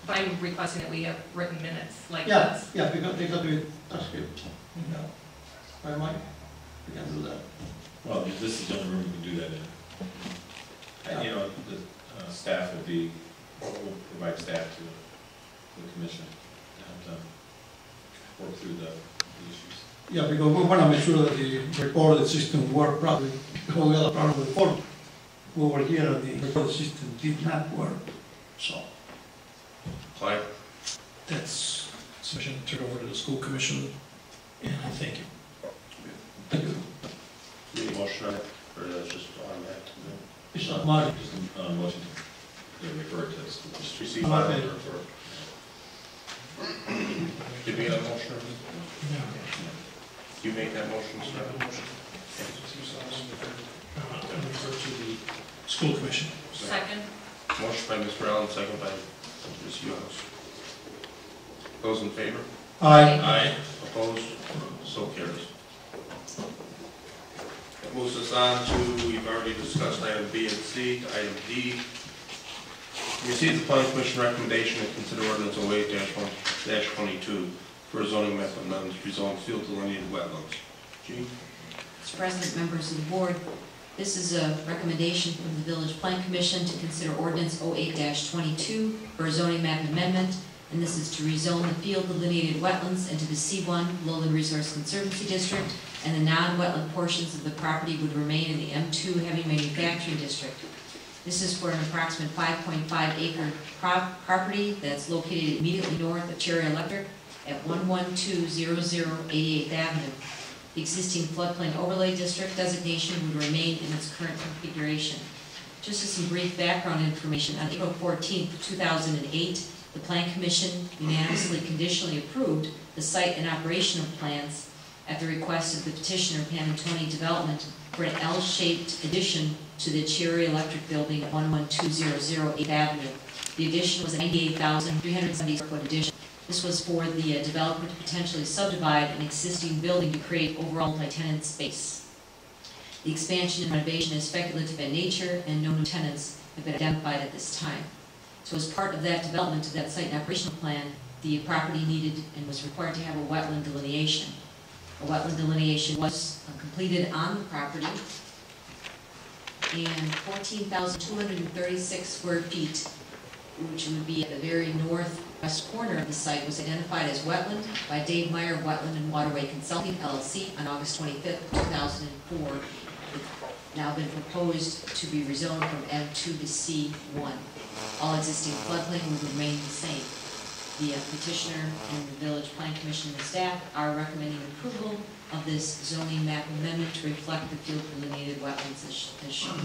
But I'm requesting that we have written minutes like Yeah, this. yeah, because they got to be transcript. Yeah. Right, Mike? We can do that. Well, this is the only room we can do that in. And, you know, the staff will provide staff to the commission to help them work through the issues. Yeah, because we want to make sure that the recorded system work properly. Because we had a problem with the phone. We were here and the recorded system did not work. So Clyde? that's sufficient to turn over to the school commission. And I thank you. Thank you. Need a motion on it, or that's just automatic? It's not mine. Just a motion to refer to the school. Just receive, I'm file, okay. and refer. Did we have a motion? You make that motion, sir? Refer to the school commission. Second. Motion by Mr. Allen, second by Ms. Yost. Those in favor? Aye. Aye. Opposed? So carries. That moves us on to, we've already discussed item B and C, to item D. Receive the planning commission recommendation and consider ordinance 08-1-22 for a zoning map amendment to rezone field delineated wetlands. Gene? Mr. President, members of the board, this is a recommendation from the Village Plan Commission to consider ordinance 08-22 for a zoning map amendment, and this is to rezone the field delineated wetlands into the C1 Lowland Resource Conservancy District, and the non-wetland portions of the property would remain in the M2 Heavy Manufacturing District. This is for an approximate 5.5 acre property that's located immediately north of Cherry Electric at 11200 88th Avenue. The existing floodplain overlay district designation would remain in its current configuration. Just as some brief background information, on April 14, 2008, the Plan Commission unanimously conditionally approved the site and operational plans at the request of the petitioner, Panantoni Development, for an L-shaped addition to the Cherry Electric Building at 11200 8th Avenue. The addition was a 98,370 square foot addition. This was for the developer to potentially subdivide an existing building to create overall multi-tenant space. The expansion and renovation is speculative in nature, and no new tenants have been identified at this time. So as part of that development of that site and operational plan, the property needed and was required to have a wetland delineation. A wetland delineation was completed on the property, and 14,236 square feet, which would be at the very northwest corner of the site, was identified as wetland by Dave Meyer Wetland and Waterway Consulting, LLC, on August 25th, 2004. It's now been proposed to be rezoned from M2 to C1. All existing floodplain will remain the same. The petitioner and the Village Plan Commission and the staff are recommending approval of this zoning map amendment to reflect the field delineated wetlands as shown.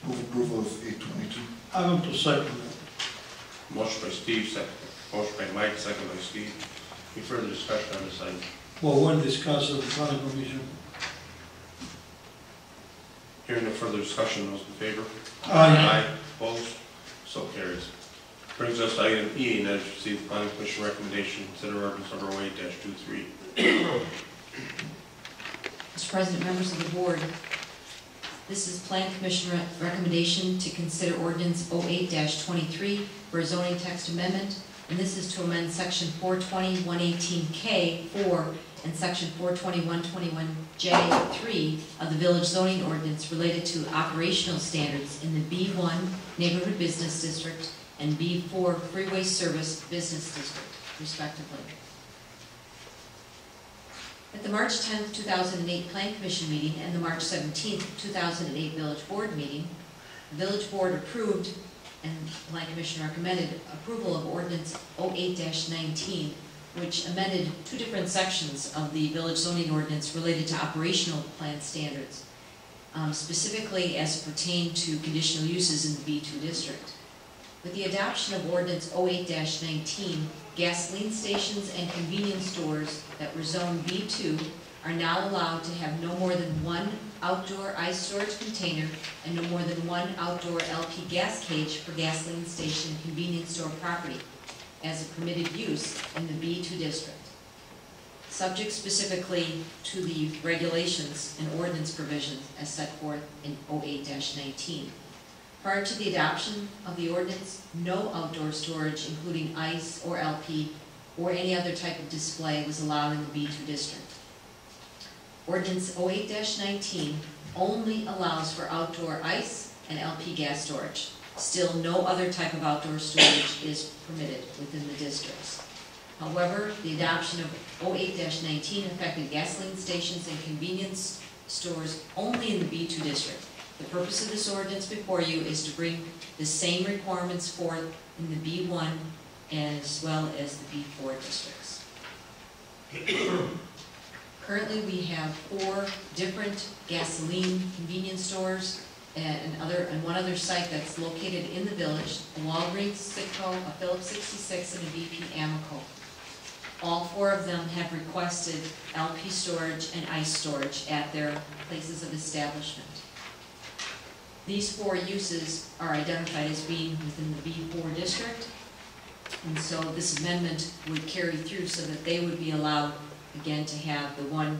Move approval of 822. I'm going to second that. Motion by Steve, second. Motion by Mike, second by Steve. Any further discussion on this item? Well, when discussed at the planning commission. Hearing no further discussion, those in favor? Aye. Opposed? So carries. Brings us to item E, and that is to receive the planning commission recommendation, consider ordinance number 08-23. Mr. President, members of the board, this is Plan Commission recommendation to consider ordinance 08-23 for a zoning text amendment, and this is to amend section 420-118K4 and section 420-121J3 of the village zoning ordinance related to operational standards in the B1 Neighborhood Business District and B4 Freeway Service Business District, respectively. At the March 10, 2008 Plan Commission meeting and the March 17, 2008 Village Board meeting, the Village Board approved and the Plan Commission recommended approval of Ordinance 08-19, which amended two different sections of the Village Zoning Ordinance related to operational plan standards, specifically as pertained to conditional uses in the B2 district. With the adoption of Ordinance 08-19, gasoline stations and convenience stores that were zoned B2 are now allowed to have no more than one outdoor ice storage container and no more than one outdoor LP gas cage for gasoline station and convenience store property as a permitted use in the B2 district, subject specifically to the regulations and ordinance provisions as set forth in 08-19. Prior to the adoption of the ordinance, no outdoor storage, including ice or LP or any other type of display, was allowed in the B2 district. Ordinance 08-19 only allows for outdoor ice and LP gas storage. Still, no other type of outdoor storage is permitted within the districts. However, the adoption of 08-19 affected gasoline stations and convenience stores only in the B2 district. The purpose of this ordinance before you is to bring the same requirements forth in the B1 as well as the B4 districts. Currently, we have 4 different gasoline convenience stores and one other site that's located in the village, a Walgreens, Citgo, a Phillips 66, and a BP Amoco. All 4 of them have requested LP storage and ice storage at their places of establishment. These 4 uses are identified as being within the B4 district, and so this amendment would carry through so that they would be allowed, again, to have the 1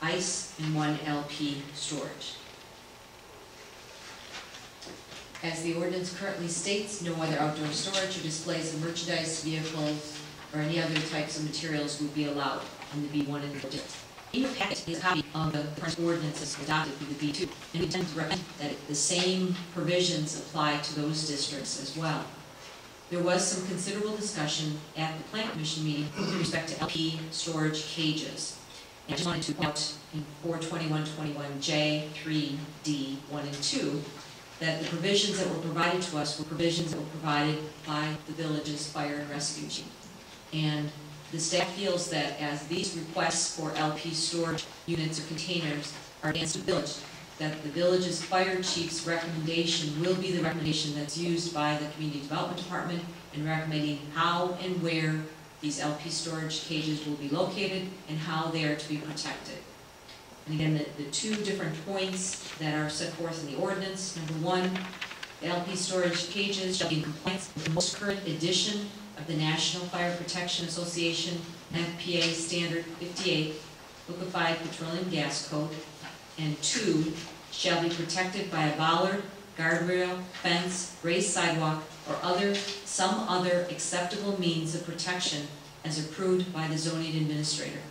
ice and 1 LP storage. As the ordinance currently states, no other outdoor storage or displays of merchandise, vehicles, or any other types of materials would be allowed in the B1 and B2. In your packet is a copy of the current ordinances adopted for the B2, and we tend to recommend that the same provisions apply to those districts as well. There was some considerable discussion at the Plan Commission meeting with respect to LP storage cages. And I just wanted to point out in 42121J, 3D, 1 and 2, that the provisions that were provided to us were provisions that were provided by the village's fire and rescue chief. And the staff feels that as these requests for LP storage units or containers are advanced to the village, that the village's fire chief's recommendation will be the recommendation that's used by the Community Development Department in recommending how and where these LP storage cages will be located and how they are to be protected. And again, the 2 different points that are set forth in the ordinance. Number 1, the LP storage cages shall be in compliance with the most current edition of the National Fire Protection Association FPA Standard 58 Liquefied Petroleum Gas Code. And 2, shall be protected by a bollard, guardrail, fence, raised sidewalk, or some other acceptable means of protection as approved by the zoning administrator.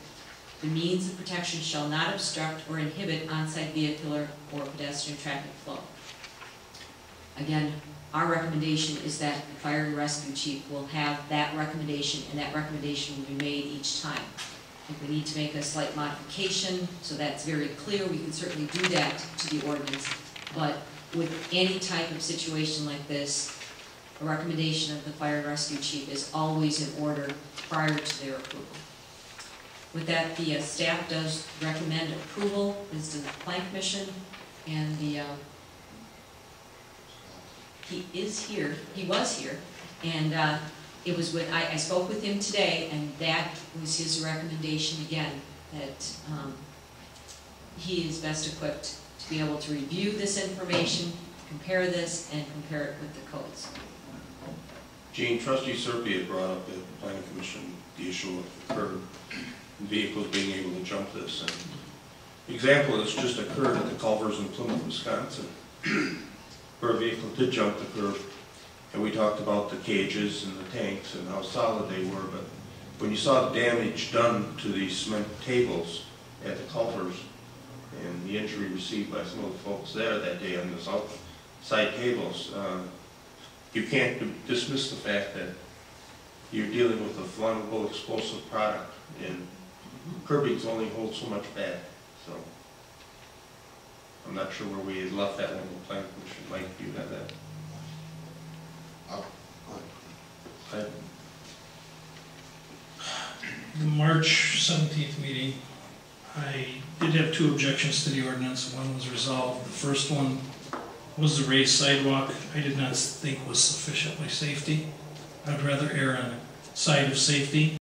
The means of protection shall not obstruct or inhibit on-site vehicular or pedestrian traffic flow. Again, our recommendation is that the fire and rescue chief will have that recommendation, and that recommendation will be made each time. If we need to make a slight modification so that's very clear, we can certainly do that to the ordinance. But with any type of situation like this, a recommendation of the fire and rescue chief is always in order prior to their approval. With that, the staff does recommend approval. This is the Plan Commission, and he was here, and it was with, I spoke with him today, and that was his recommendation again, that he is best equipped to be able to review this information, compare this, and compare it with the codes. Gene, Trustee Serpy had brought up at the Planning Commission the issue of the curb, vehicles being able to jump this. And the example that's just occurred at the Culvers in Plymouth, Wisconsin, where a vehicle did jump the curb, and we talked about the cages and the tanks and how solid they were, but when you saw the damage done to the cement tables at the Culvers and the injury received by some of the folks there that day on the outside tables, you can't dismiss the fact that you're dealing with a flammable, explosive product, and curbings only hold so much back. So I'm not sure where we had left that one in the Planning Commission. Mike, do you have that? Okay. The March 17th meeting, I did have 2 objections to the ordinance. One was resolved. The first one was the raised sidewalk. I did not think was sufficiently safety. I'd rather err on the side of safety.